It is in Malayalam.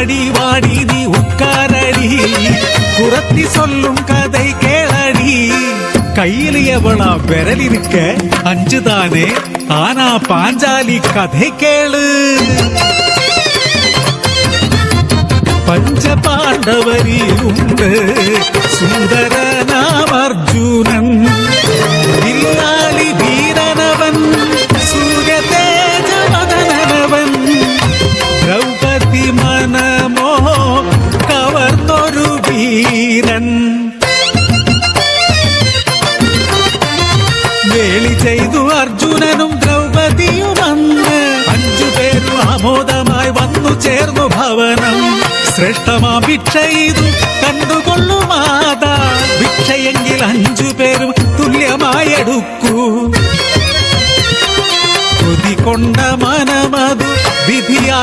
வாடி வாடி நீ உட்காரடி குரத்தி சொல்லும் கதை கேளடி கையில் எவளா விரல் இருக்க அஞ்சுதானே ஆனா பாஞ்சாலி கதை கேளு பஞ்ச பாண்டவரிலுண்டு சுந்தரனாம் அர்ஜுனன் வில்லாளி வீரனவன் சூரிய தேஜமதனவன் திரௌபதி മനമോ കവർന്നൊരു വീരൻ വേളി ചെയ്തു അർജുനനും ദ്രൗപദിയും അന്ന് 5 പേരും ആമോദമായി വന്നു ചേർന്നു ഭവനം ശ്രേഷ്ഠമാ ഭിക്ഷ ഇതു കണ്ടുകൊള്ളുമാതാ ഭിക്ഷയെങ്കിൽ 5 പേരും തുല്യമായി എടുക്കൂ കൊതി കൊണ്ട മനമതു വിധിയാ